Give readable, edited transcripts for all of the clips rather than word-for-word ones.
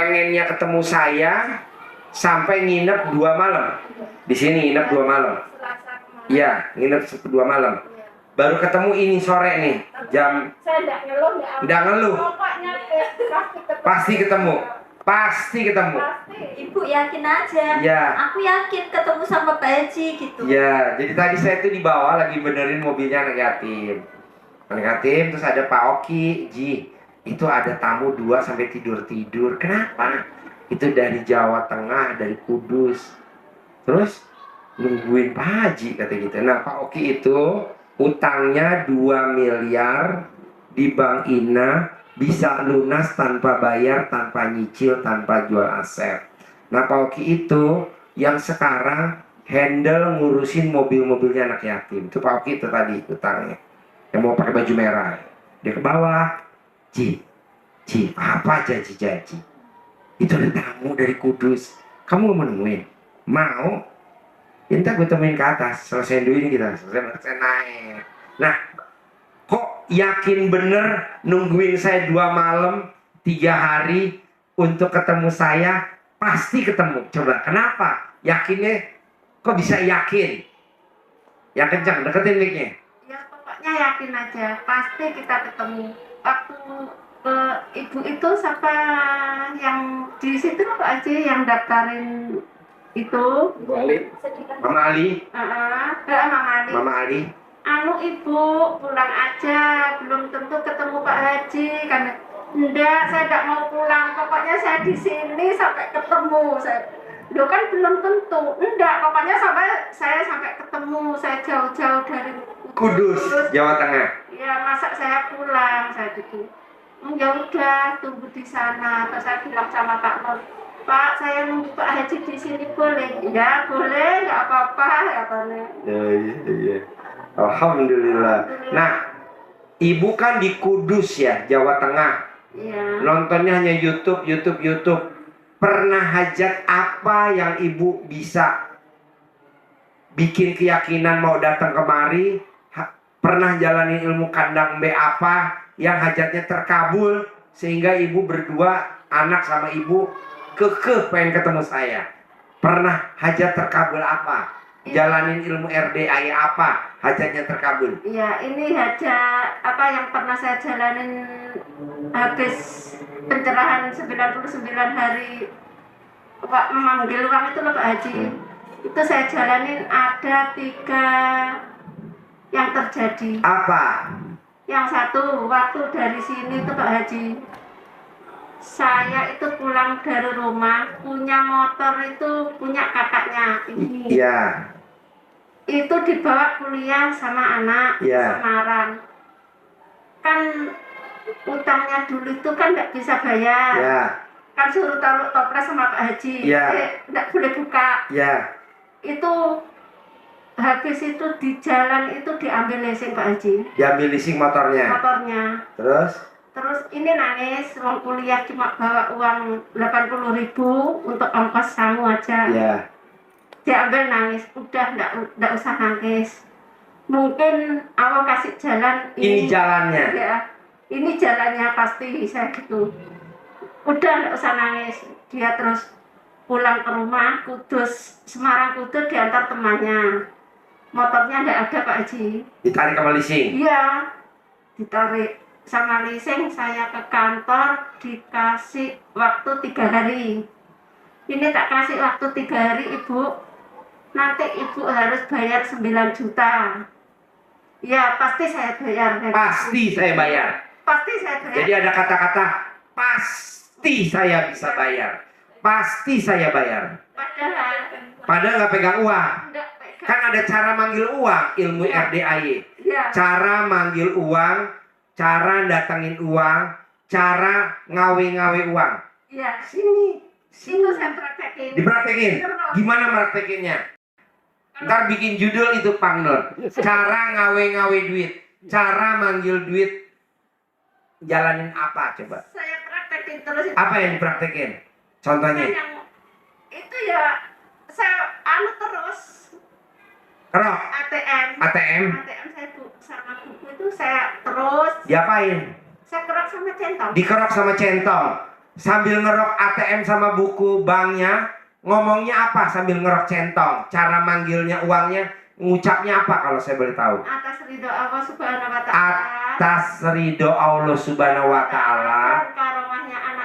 pengennya ketemu saya sampai nginep 2 malam. Di sini nginep 2 malam. Iya, nginep 2 malam. Baru ketemu ini sore nih, jam. Saya enggak ngeluh. Pokoknya Pasti ketemu. Pasti ketemu. Ibu yakin aja. Ya. Aku yakin ketemu sama Pak Haji gitu. Ya, jadi tadi saya tuh di bawah lagi benerin mobilnya anak yatim. Anak yatim terus ada Pak Oki, Ji. Itu ada tamu 2 sampai tidur-tidur. Kenapa? Itu dari Jawa Tengah, dari Kudus. Terus nungguin Pak Haji kata gitu. Nah, Pak Oki itu utangnya 2 miliar di Bank Ina, bisa lunas tanpa bayar, tanpa nyicil, tanpa jual aset. Nah, Pak Oki itu yang sekarang handle ngurusin mobil-mobilnya anak yatim. Itu Pak Oki itu tadi utangnya. Yang mau pakai baju merah. Dia ke bawah. Ji, apa janji-janji? Itu ada tamu dari Kudus. Kamu mau nemuin? Mau? Entah gue temuin ke atas. Selesai dulu ini kita. Selesai naik. Nah, kok yakin bener nungguin saya 2 malam 3 hari untuk ketemu saya? Pasti ketemu. Coba, kenapa? Yakinnya kok bisa yakin? Yang kencang, deketin mic-nya. Ya pokoknya yakin aja, pasti kita ketemu. Waktu ibu itu siapa yang di situ Pak Haji yang daftarin itu? Mama Ali. Mama Ali. Anu ibu pulang aja, belum tentu ketemu Pak Haji kan. Enggak, saya enggak mau pulang. Pokoknya saya di sini sampai ketemu. Loh kan belum tentu. Enggak, pokoknya saya sampai ketemu. Saya jauh-jauh dari Kudus, Jawa Tengah. Ya, masa saya pulang, saya gitu. Ya udah, tunggu di sana. Terus saya bilang sama Pak Nur, Pak, saya nunggu Pak Haji di sini boleh? Ya, boleh, nggak apa-apa, katanya. Iya. Alhamdulillah. Nah, ibu kan di Kudus ya, Jawa Tengah. Iya. Nontonnya hanya YouTube. Pernah hajat apa yang ibu bisa bikin keyakinan mau datang kemari? Pernah jalani ilmu kandang B apa yang hajatnya terkabul sehingga ibu berdua anak sama ibu kekeh pengen ketemu saya? Pernah hajat terkabul apa? Jalanin ilmu RDAI apa hajatnya terkabul? Iya, ini hajat apa yang pernah saya jalanin habis pencerahan 99 hari Pak memanggil uang itu loh Pak Haji. Itu saya jalanin ada 3 yang terjadi. Apa? Yang satu, waktu dari sini tuh Pak Haji, saya itu pulang dari rumah, punya motor itu punya kakaknya ini. Iya. Itu dibawa kuliah sama anak Semarang. Kan utangnya dulu itu kan nggak bisa bayar. Ya. Kan suruh taruh toples sama Pak Haji. Nggak boleh buka. Ya. Itu habis itu di jalan itu diambil leasing Pak Haji. Diambil leasing motornya. Terus ini nangis, uang kuliah cuma bawa uang 80.000 untuk ongkos sangu aja. Iya. Diambil nangis, udah enggak usah nangis. Mungkin Allah kasih jalan ini jalannya. Ya, ini jalannya pasti saya gitu. Udah enggak usah nangis. Dia terus pulang ke rumah Kudus, Semarang Kudus diantar temannya. Motornya enggak ada Pak Haji. Ditarik sama leasing? Iya, ditarik sama leasing. Saya ke kantor dikasih waktu 3 hari. Ini tak kasih waktu 3 hari Ibu. Nanti Ibu harus bayar 9 juta. Ya pasti saya bayar. Pasti saya bayar. Pasti saya bayar. Jadi ada kata-kata pasti saya bisa bayar. Pasti saya bayar. Padahal nggak pegang uang. Kan ada cara manggil uang, ilmu RDAY. Ya. Cara manggil uang, cara datangin uang, cara ngawe-ngawe uang. Iya. Sini. Itu saya praktekin. Dipraktekin? Gimana praktekinnya? Ntar bikin judul itu Pang Nur. Cara ngawe-ngawe duit. Cara manggil duit. Jalanin apa coba? Saya praktekin terus itu. Apa yang dipraktekin? Contohnya? Itu ya saya terus. Kerok? ATM saya sama buku itu saya terus. Diapain? Saya kerok sama centong. Dikerok sama centong. Sambil ngerok ATM sama buku banknya, ngomongnya apa sambil ngerok centong? Cara manggilnya uangnya, ngucapnya apa kalau saya boleh tahu? Atas ridho Allah Subhanahu wa taala. Atas ridho Allah Subhanahu wa taala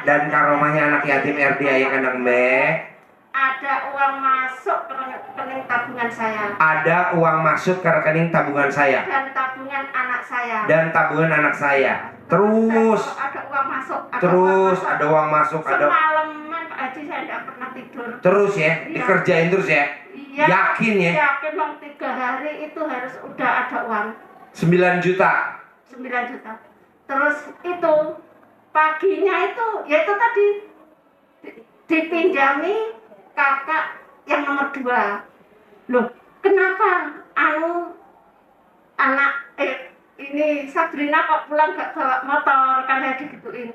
dan karomahnya anak yatim RDI Kandang Mbek. Ada uang masuk ke rekening tabungan saya. Ada uang masuk ke rekening tabungan saya. Dan tabungan anak saya. Dan tabungan anak saya. Terus ada uang masuk. Ada uang masuk. Semalaman Pak Haji saya tidak pernah tidur. Terus ya, dikerjain terus ya. Iya. Yakin ya? Yakin bang, 3 hari itu harus udah ada uang. 9 juta. 9 juta. Terus itu paginya itu, ya itu tadi dipinjami kakak yang nomor 2. Loh, kenapa anak ini Sabrina kok pulang gak bawa motor? Kan saya digituin.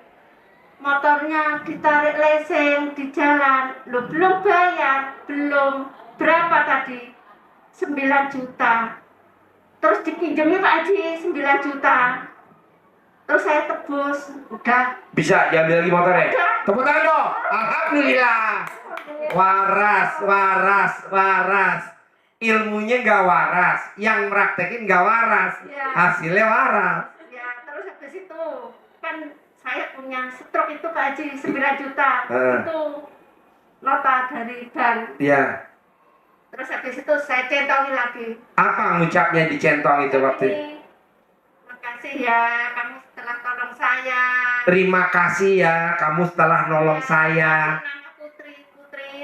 Motornya ditarik leseng di jalan. Loh, belum bayar, belum. Berapa tadi? 9 juta. Terus dipinjamnya Pak Haji 9 juta. Terus saya tebus, udah. Bisa diambil lagi motornya? Udah. Tepuk tangan dong. Alhamdulillah. Waras. Ilmunya gak waras, yang praktekin gak waras, Ya. hasilnya waras. Ya, terus habis itu kan saya punya stroke itu Pak Haji 9 juta. Itu nota dari bank. Iya. Terus habis itu saya centongin lagi. Apa ngucapnya di centong itu waktu itu? Makasih ya kamu setelah tolong saya. Terima kasih ya kamu setelah nolong saya. Nama Putri,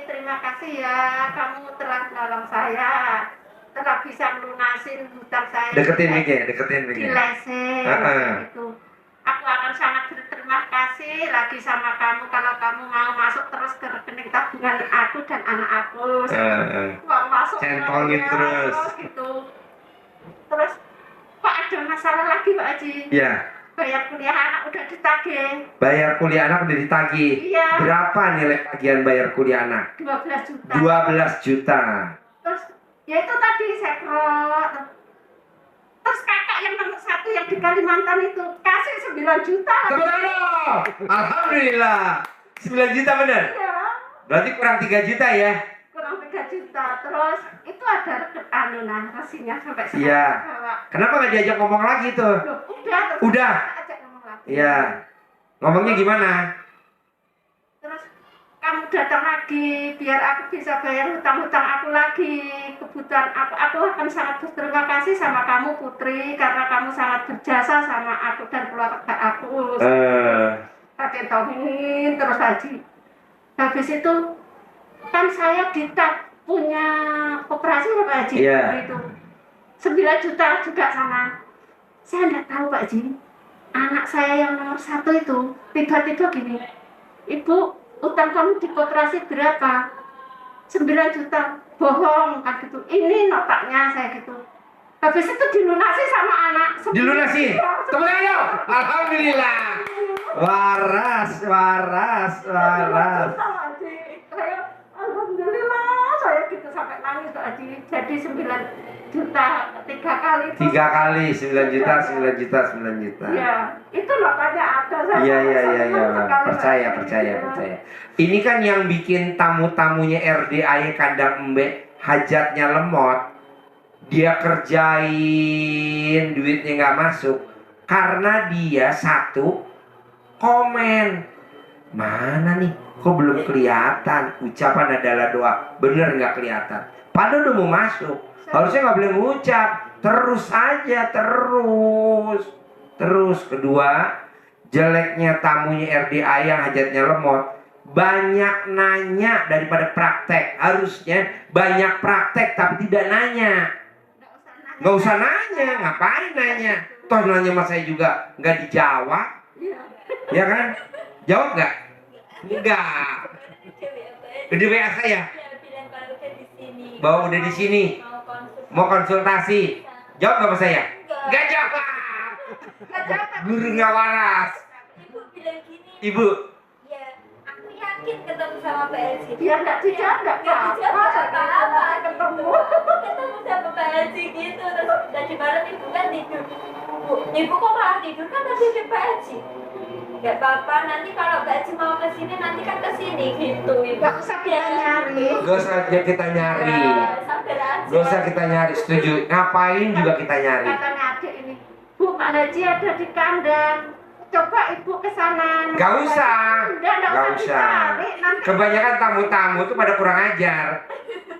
terima kasih ya kamu telah nolong saya. Telah bisa melunasin hutang saya. Deketin di Miki. leseng gitu. Aku akan sangat berterima kasih lagi sama kamu kalau kamu mau masuk terus ke rekening tabungan aku dan anak aku. Uang masuk centongin terus gitu. Terus Pak ada masalah lagi Pak Haji. Iya. Bayar kuliah anak udah ditagih. Bayar kuliah anak udah ditagih. Iya. Berapa nilai tagihan bayar kuliah anak? 12 juta. 12 juta. Terus ya itu tadi saya krok. Terus kakak yang nomor 1 yang di Kalimantan itu kasih 9 juta. Alhamdulillah. 9 juta benar? Iya. Berarti kurang 3 juta ya? Kurang 3 juta. Terus itu ada resinya sampai sekarang. Iya. Bawa. Kenapa nggak diajak ngomong lagi tuh? Loh, udah. Terus Udah. saya ajak ngomong lagi. Iya. Ngomongnya gimana? Terus kamu datang lagi biar aku bisa bayar hutang-hutang aku lagi, kebutuhan aku. Aku akan sangat berterima kasih sama kamu Putri karena kamu sangat berjasa sama aku dan keluarga aku. Kakek Tomin terus Haji. Habis itu kan saya punya koperasi ya Pak Haji. Iya. Itu 9 juta juga sama. Saya enggak tahu Pak Haji. Anak saya yang nomor 1 itu tiba-tiba gini, Ibu, utang kamu di koperasi berapa? 9 juta. Bohong kan gitu. Ini notanya saya gitu. Habis itu dilunasi sama anak. Dilunasi? Tepuk tangan dong. Alhamdulillah. Waras. Alhamdulillah saya gitu sampai nangis Pak Haji. Jadi 9 juta 3 kali. 3 kali 9 juta. Iya, itu notanya ada. Iya. Percaya. Ini kan yang bikin tamu-tamunya RDI Kandang Mbek hajatnya lemot. Dia kerjain duitnya nggak masuk karena dia satu komen, mana nih kok belum kelihatan ucapan adalah doa, bener nggak kelihatan padahal udah mau masuk, harusnya nggak boleh ngucap terus aja. Terus kedua, jeleknya tamunya RDI yang hajatnya lemot, banyak nanya daripada praktek. Harusnya banyak praktek tapi tidak nanya. Nggak usah nanya, ngapain nanya? Toh nanya sama saya juga nggak dijawab, ya kan? Jawab nggak? Enggak. Di WA saya. Bahwa udah di sini. Mau konsultasi. Jawab nggak sama saya? Nggak jawab. Guru nggak waras. Ibu bilang gini. Ibu. Ya, aku yakin ketemu sama Pak Haji. Ya nggak dijawab nggak apa-apa. Ketemu sama Pak Haji gitu. Terus tadi malam ibu kan tidur. Ibu kok malah tidur kan tadi di Pak Haji. Nggak apa-apa, nanti kalau Mbak Haji mau ke sini nanti kan ke sini gitu. Nggak usah kita nyari. Gak usah kita nyari. Ya, sabar aja. Gak usah kita nyari, setuju. Ngapain juga kita nyari. Katanya adik ini, Bu, Pak Haji ada di kandang. Coba ibu ke sana. Gak usah. Nggak Gak usah usah. dicari. Nanti Kebanyakan tamu-tamu tuh pada kurang ajar.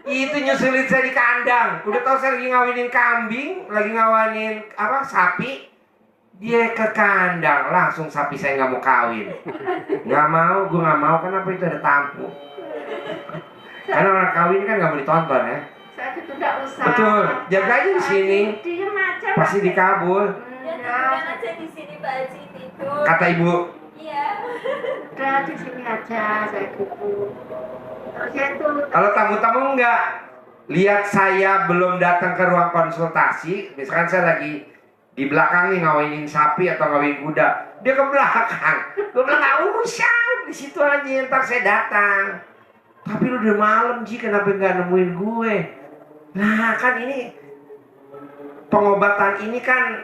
Itu nyusulin saya di kandang. Udah tahu saya lagi ngawinin kambing, lagi ngawinin apa sapi. Dia ke kandang, langsung sapi saya nggak mau kawin. Nggak mau, gue nggak mau. Kenapa itu ada tamu? Karena orang kawin kan nggak mau ditonton ya. saya itu nggak usah. Betul, jaga aja di sini. Diem aja. Pasti dikabul. Ya, tiduran aja di sini Mbak Haji tidur. Kata ibu, Iya. Udah di sini aja saya gitu. Terus ya itu. kalau tamu-tamu enggak lihat saya belum datang ke ruang konsultasi, misalkan saya lagi di belakang nih ngawinin sapi atau ngawinin kuda, dia ke belakang. Gue bilang nggak usah, di situ aja ntar saya datang. Tapi lu udah malam Ji, kenapa nggak nemuin gue? Nah kan ini pengobatan ini kan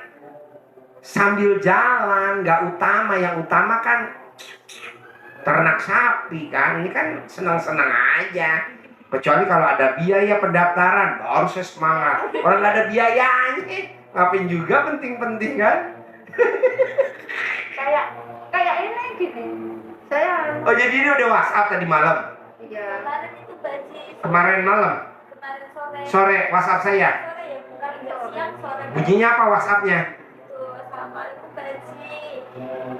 sambil jalan, nggak utama. Yang utama kan ternak sapi kan, ini kan senang-senang aja. Kecuali kalau ada biaya pendaftaran, baru saya semangat. Orang nggak ada biayanya, ngapain juga penting-penting kan? kayak ini gini. Saya. Oh jadi ini udah WhatsApp tadi malam, Iya. Kemarin itu Mbak Haji. kemarin malam, Kemarin sore. sore WhatsApp saya. Sore ya, bukan nggak siang sore. Bunyinya apa WhatsAppnya? Tuh, Assalamualaikum Mbak Haji.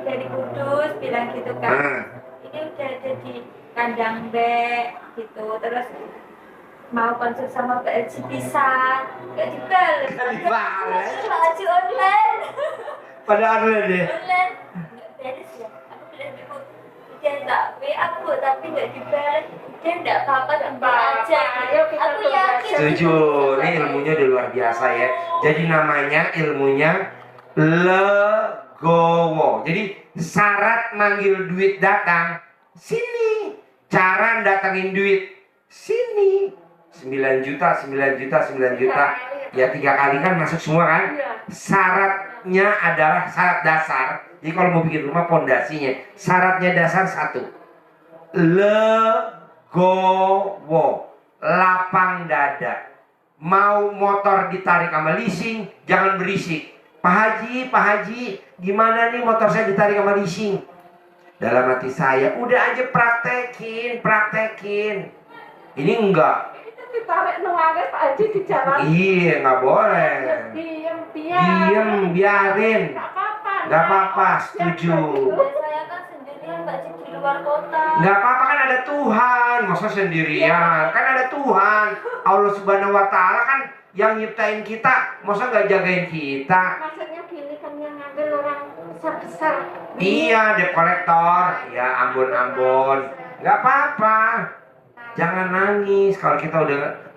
Dari Kudus bilang gitu kan. Nah, Ini udah ada di kandang B gitu. Terus mau konsul sama Mbak Haji bisa. Nggak dibales. Nggak dibales. Mbak Haji online. pada online deh. Online. Nggak beres ya. Aku bilang ibu, dia tak WA Bu, tapi nggak dibales. Dia nggak apa-apa, tunggu aja. Ayo kita Aku tunggu yakin. aja. Setuju, ini ilmunya udah luar biasa ya. Jadi namanya ilmunya legowo. Jadi syarat manggil duit datang sini, cara datangin duit sini. 9 juta, 9 juta, 9 juta. Ya 3 kali kan masuk semua kan. Syaratnya adalah syarat dasar. Jadi kalau mau bikin rumah pondasinya, syaratnya dasar 1. Legowo, lapang dada. Mau motor ditarik sama leasing, jangan berisik. Pak Haji, gimana nih motor saya ditarik sama leasing? Dalam hati saya, udah aja praktekin. Ini enggak. Itu ditarik nangis Pak Haji di jalan. Iya, nggak boleh. Diem, Biarin. Nggak apa-apa. Setuju. Dan saya kan sendirian Mbak Haji di luar kota. Nggak apa-apa, kan ada Tuhan. Masa sendirian? Kan ada Tuhan. Allah Subhanahu Wa Taala kan yang nyiptain kita. Masa nggak jagain kita? Maksudnya gini kan yang ngambil orang besar-besar. Iya, debt kolektor. Ya ambon. Nggak apa-apa. Jangan nangis. Kalau kita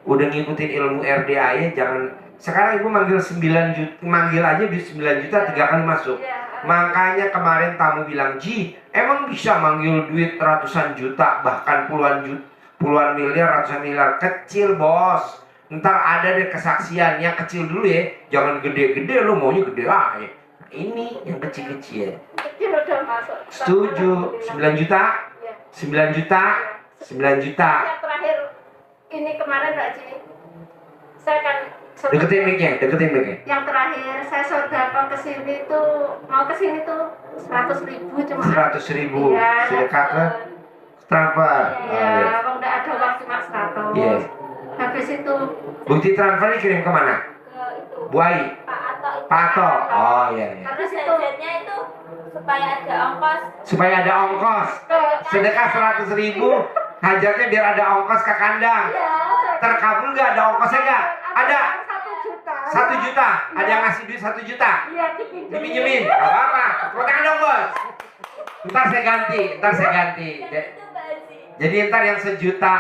udah ngikutin ilmu RDA ya, jangan. Sekarang ibu manggil 9 juta, manggil aja di 9 juta 3 kali masuk. Makanya kemarin tamu bilang, Ji, emang bisa manggil duit ratusan juta, bahkan puluhan miliar, ratusan miliar. Kecil bos. Ntar ada deh kesaksian. Yang kecil dulu ya, jangan gede-gede, lo maunya gede aja. Nah, ini yang kecil-kecil. Kecil udah masuk. Setuju. 9 juta, 9 juta, 9 juta. Yang terakhir ini kemarin Mbak Ji, saya kan Deketin mic-nya. yang terakhir saya sodako kesini tuh, mau kesini tuh 100.000 cuma. 100.000 Iya, sedekah ke transfer. Iya, kalau nggak ada uang cuma 100. Iya. Habis itu Bukti transfer kirim kemana? Ke itu. Buai. Pak Ato itu. Pak Ato. Oh iya. Terus jajannya itu supaya ada ongkos. Supaya ada ongkos. Sedekah 100.000. Hajatnya biar ada ongkos ke kandang. Terkabul nggak, ada ongkosnya nggak? Ada. 1 juta. Ada yang ngasih duit 1 juta. Iya, Dipinjemin. Gak apa-apa. Tepuk tangan dong bos. Ntar saya ganti. Yang itu Mbak Haji. Jadi ntar yang 1 juta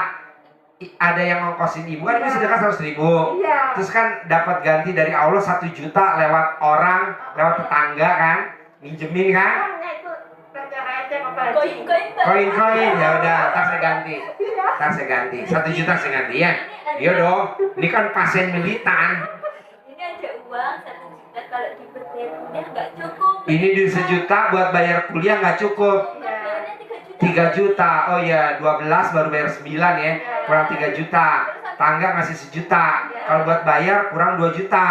ada yang ngongkosin ibu kan, ini sedekah 100.000. Iya. Terus kan dapat ganti dari Allah 1 juta lewat orang, lewat tetangga kan, minjemin kan, Uangnya itu receh-receh sama Pak Haji. Koin-koin Mbak. koin-koin. Ya udah, ntar saya ganti. 1 juta saya ganti ya. Iya dong. Ini kan pasien militan. Ini ada uang 1 juta kalau dibayar kuliah nggak cukup. Ini duit 1 juta buat bayar kuliah nggak cukup. Bayarnya 3 juta. Oh ya, 12 baru bayar 9 ya. Kurang 3 juta. Tangga ngasih 1 juta. Kalau buat bayar kurang 2 juta.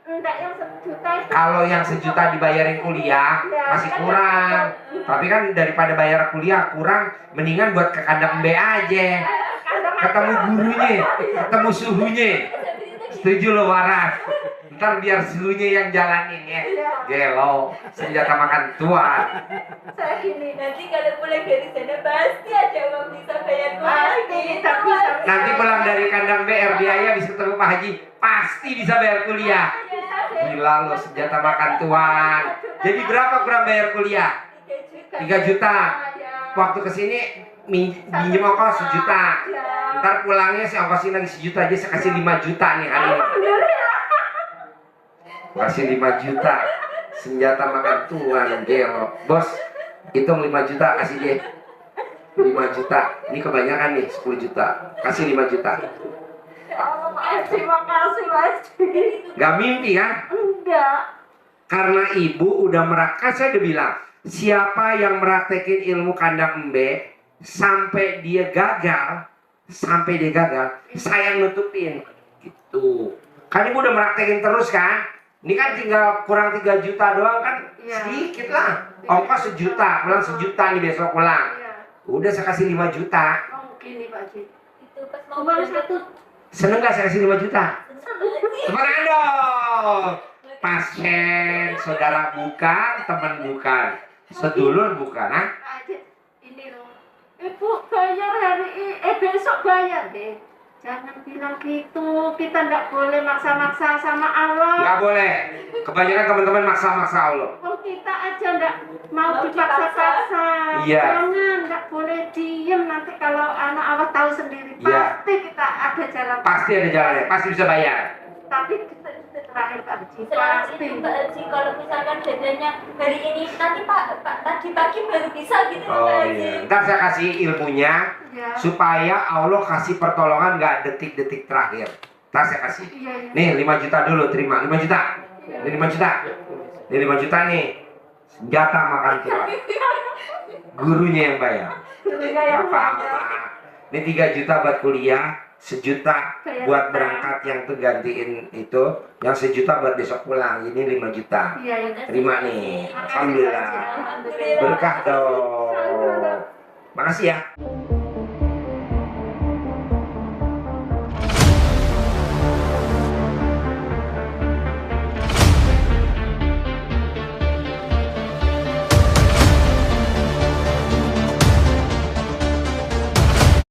Enggak, yang 1 juta itu. Kalau yang 1 juta dibayarin kuliah masih kurang. Tapi kan daripada bayar kuliah kurang, mendingan buat ke kandang B aja. Ketemu gurunya, ketemu suhunya. Setuju lo Waras? Ntar biar suhunya yang jalanin ya. Gelo, senjata makan tuan. Saya gini, Nanti kalau pulang dari sana pasti ada uang bisa bayar kuliah pasti, gitu. tapi Nanti pulang dari kandang BR biaya bisa ketemu Pak Haji, pasti bisa bayar kuliah. Gila lo, senjata makan tuan. Jadi berapa kurang bayar kuliah? 3 juta. Waktu kesini minjem ongkos 1 juta. Ntar pulangnya saya ongkosin lagi 1 juta aja, saya kasih 5 juta nih hari ini. Kasih 5 juta. Senjata makan tuan, gelo. Bos, hitung 5 juta kasih dia. 5 juta. Ini kebanyakan nih, 10 juta. Kasih 5 juta. Terima kasih Mas. Gak mimpi kan? Enggak. Karena ibu udah kan saya udah bilang, siapa yang meraktekin ilmu kandang embe sampai dia gagal, saya nutupin. Gitu. Kan ibu udah meraktekin terus kan? Ini kan tinggal kurang 3 juta doang kan? Iya. Sedikit lah. Ongkos 1 juta, pulang 1 juta nih besok pulang. Iya. Udah saya kasih 5 juta. Oh, gini Pak Ji. Itu pas mau Baru berangkat 1. Seneng gak saya kasih 5 juta? sih. Teman dong. Pasien, saudara bukan, teman bukan, sedulur bukan, ah? Pak Ji, ini loh. Ibu bayar hari ini, besok bayar deh. Jangan bilang gitu, kita nggak boleh maksa-maksa sama Allah. Nggak boleh. Kebanyakan teman-teman maksa-maksa Allah. Oh, kita aja nggak mau dipaksa-paksa. Iya. Jangan, nggak boleh diem. Nanti kalau anak Allah tahu sendiri, Iya. pasti kita ada jalan. Pasti ada jalannya, pasti bisa bayar. Tapi kita terakhir Pak Haji, Selain pasti. itu Mbak Haji, kalau misalkan bedanya hari ini, nanti Pak tadi pagi baru bisa gitu Mbak Oh Haji. iya. Ntar saya kasih ilmunya Ya. supaya Allah kasih pertolongan nggak detik-detik terakhir. Ntar saya kasih. Iya, iya. Nih 5 juta dulu, terima 5 juta. Ini 5 juta. Ini 5 juta nih. Senjata makan tuan. Gurunya yang bayar. Gurunya yang Apa-apa. Ini 3 juta buat kuliah, 1 juta Bayar buat utang. berangkat yang tuh gantiin itu, yang 1 juta buat besok pulang. Ini 5 juta. Iya, iya. Terima nih. Alhamdulillah. Alhamdulillah. Berkah dong. Makasih ya.